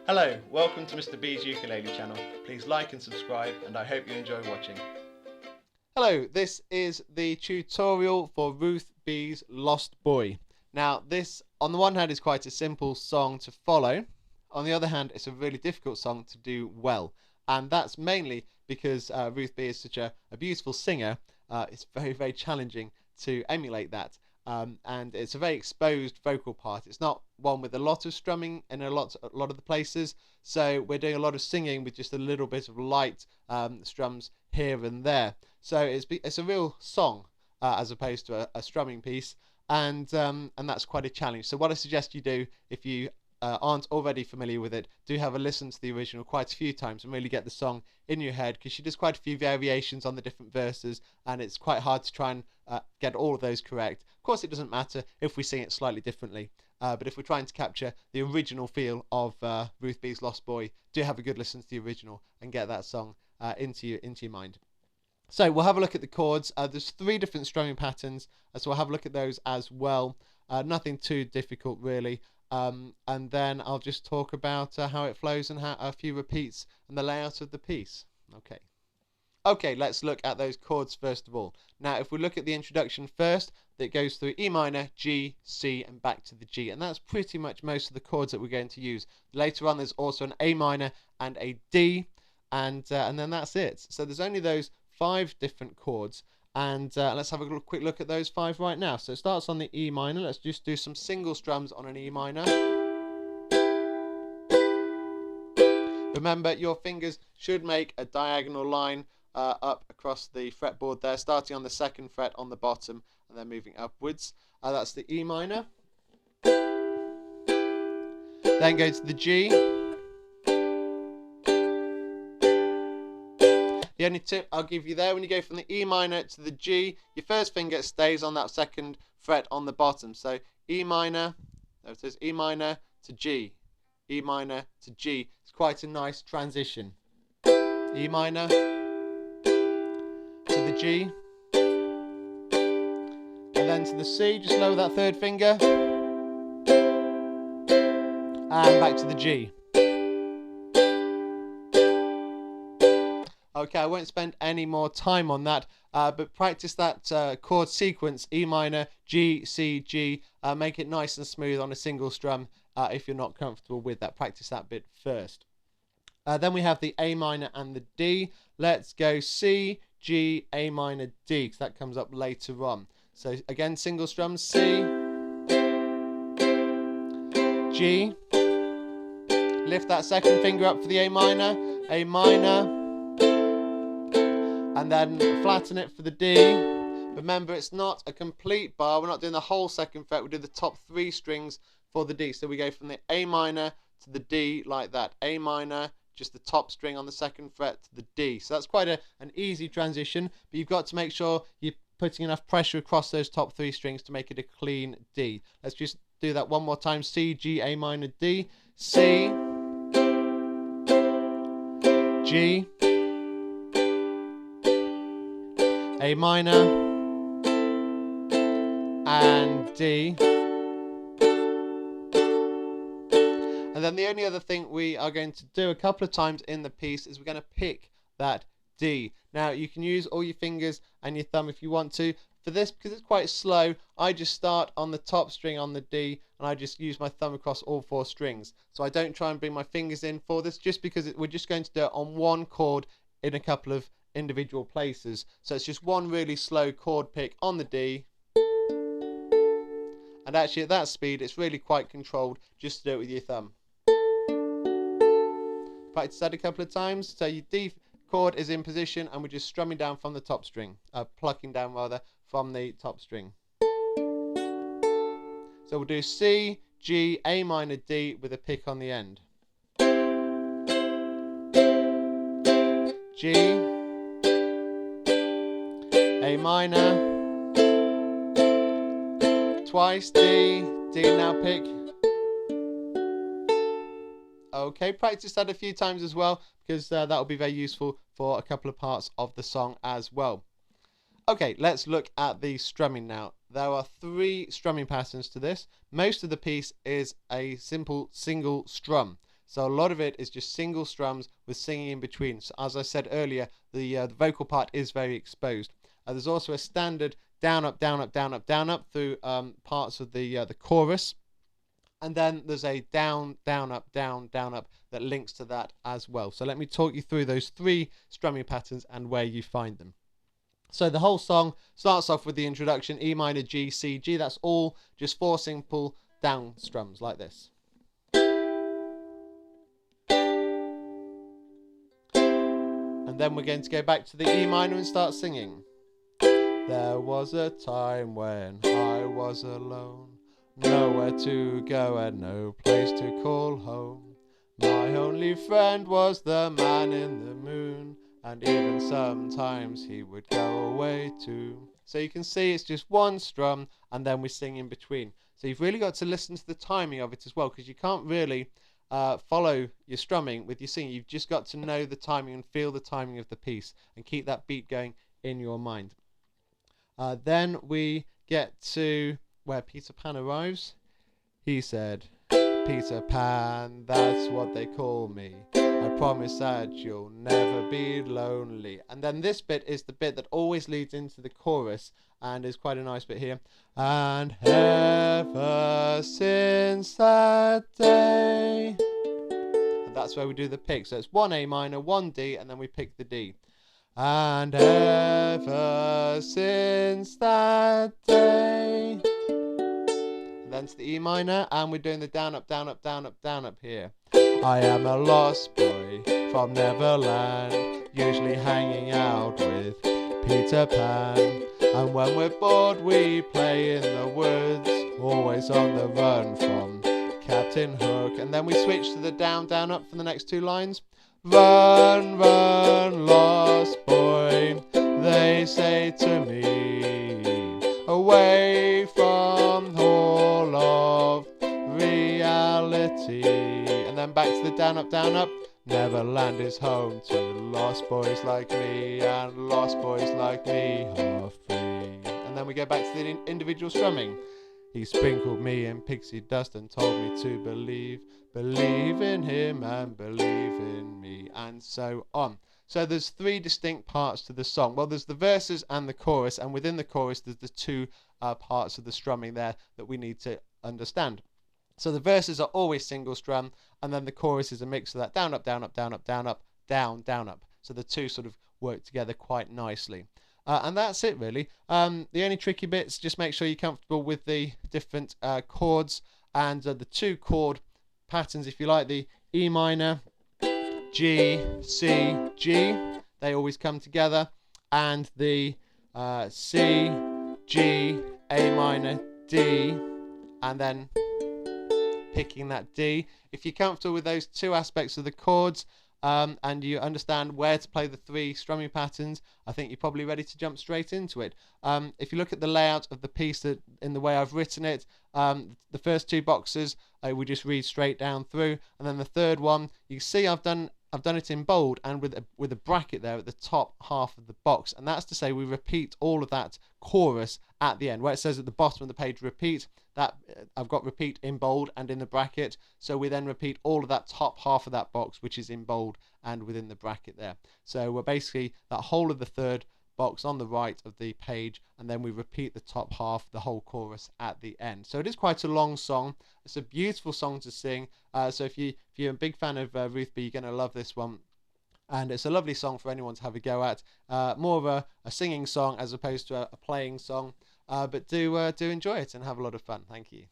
Hello, welcome to Mr. B's Ukulele channel. Please like and subscribe, and I hope you enjoy watching. Hello, this is the tutorial for Ruth B's Lost Boy. Now this, on the one hand, is quite a simple song to follow. On the other hand, it's a really difficult song to do well. And that's mainly because Ruth B is such a beautiful singer. It's very challenging to emulate that. And it's a very exposed vocal part. It's not one with a lot of strumming in a lot of the places. So we're doing a lot of singing with just a little bit of light strums here and there. So it's a real song as opposed to a strumming piece, and that's quite a challenge. So what I suggest you do, if you aren't already familiar with it, do have a listen to the original quite a few times and really get the song in your head, because she does quite a few variations on the different verses, and it's quite hard to try and get all of those correct. Of course, it doesn't matter if we sing it slightly differently, but if we're trying to capture the original feel of Ruth B's Lost Boy, do have a good listen to the original and get that song into your mind. So we'll have a look at the chords. There's 3 different strumming patterns, so we'll have a look at those as well. Nothing too difficult really. And then I'll just talk about how it flows and a few repeats and the layout of the piece. Okay, let's look at those chords first of all. Now, if we look at the introduction first, that goes through E minor, G, C, and back to the G, and that's pretty much most of the chords that we're going to use. Later on, there's also an A minor and a D, and then that's it. So there's only those 5 different chords, and let's have a quick look at those 5 right now. So it starts on the E minor. Let's just do some single strums on an E minor. Remember, your fingers should make a diagonal line up across the fretboard there, starting on the 2nd fret on the bottom and then moving upwards. That's the E minor. Then go to the G. The only tip I'll give you there, when you go from the E minor to the G, your first finger stays on that 2nd fret on the bottom. So E minor, there it is, E minor to G, E minor to G. It's quite a nice transition. E minor to the G, and then to the C. Just lower that 3rd finger, and back to the G. Okay, I won't spend any more time on that, but practice that chord sequence, E minor, G, C, G. Make it nice and smooth on a single strum if you're not comfortable with that. Practice that bit first. Then we have the A minor and the D. Let's go C, G, A minor, D, because that comes up later on. So again, single strums, C, G. Lift that 2nd finger up for the A minor, and then flatten it for the D. Remember, it's not a complete bar. We're not doing the whole 2nd fret. We do the top 3 strings for the D. So we go from the A minor to the D like that. A minor, just the top string on the 2nd fret to the D. So that's quite an easy transition, but you've got to make sure you're putting enough pressure across those top 3 strings to make it a clean D. Let's just do that one more time. C, G, A minor, D. C, G, A minor, and D. And then the only other thing we are going to do a couple of times in the piece is we're going to pick that D. Now, you can use all your fingers and your thumb if you want to. For this, because it's quite slow, I just start on the top string on the D, and I just use my thumb across all 4 strings. So I don't try and bring my fingers in for this, just because we're just going to do it on one chord in a couple of individual places. So it's just one really slow chord pick on the D, and actually at that speed it's really quite controlled just to do it with your thumb. Practice that a couple of times. So your D chord is in position, and we're just strumming down from the top string, plucking down rather from the top string. So we'll do C, G, A minor, D with a pick on the end. G, A minor, twice D, D now pick. Okay, practice that a few times as well, because that will be very useful for a couple of parts of the song as well. Okay, let's look at the strumming now. There are 3 strumming patterns to this. Most of the piece is a simple single strum. So a lot of it is just single strums with singing in between. So as I said earlier, the vocal part is very exposed. There's also a standard down, up, down, up, down, up, down, up through parts of the chorus. And then there's a down, down, up, down, down, up that links to that as well. So let me talk you through those 3 strumming patterns and where you find them. So the whole song starts off with the introduction, E minor, G, C, G. That's all just 4 simple down strums like this. And then we're going to go back to the E minor and start singing. There was a time when I was alone, nowhere to go and no place to call home. My only friend was the man in the moon, and even sometimes he would go away too. So you can see it's just 1 strum and then we sing in between. So you've really got to listen to the timing of it as well, because you can't really follow your strumming with your singing. You've just got to know the timing and feel the timing of the piece and keep that beat going in your mind. Then we get to where Peter Pan arrives. He said, Peter Pan, that's what they call me. I promise that you'll never be lonely. And then this bit is the bit that always leads into the chorus and is quite a nice bit here. And ever since that day. And that's where we do the pick. So it's 1 A minor, 1 D, and then we pick the D. And ever since that day. And then to the E minor, and we're doing the down, up, down, up, down, up, down, up here. I am a lost boy from Neverland, usually hanging out with Peter Pan. And when we're bored we play in the woods, always on the run from Captain Hook. And then we switch to the down, down, up for the next 2 lines. Run, run, lost boy, they say to me, away from all of reality. And then back to the down, up, down, up. Neverland is home to lost boys like me, and lost boys like me are free. And then we go back to the individual strumming. He sprinkled me in pixie dust and told me to believe in him and believe in me, and so on. So there's 3 distinct parts to the song. Well, there's the verses and the chorus, and within the chorus there's the 2 parts of the strumming there that we need to understand. So the verses are always single strum, and then the chorus is a mix of that down, up, down, up, down, up, down, up, down, down, up. So the 2 sort of work together quite nicely. And that's it really. The only tricky bits, just make sure you're comfortable with the different chords and the 2 chord patterns, if you like, the E minor, G, C, G, they always come together, and the C, G, A minor, D, and then picking that D. If you're comfortable with those 2 aspects of the chords, and you understand where to play the 3 strumming patterns, I think you're probably ready to jump straight into it. If you look at the layout of the piece that, in the way I've written it, the first 2 boxes we just read straight down through, and then the third one, you see I've done it in bold and with a bracket there at the top half of the box, and that's to say we repeat all of that chorus at the end. Where it says at the bottom of the page repeat, that I've got repeat in bold and in the bracket, so we then repeat all of that top half of that box, which is in bold and within the bracket there. So we're basically that whole of the third box on the right of the page, and then we repeat the top half, the whole chorus at the end. So it is quite a long song. It's a beautiful song to sing, so if you're a big fan of Ruth B, you're going to love this one, and it's a lovely song for anyone to have a go at. More of a singing song as opposed to a playing song, but do enjoy it and have a lot of fun. Thank you.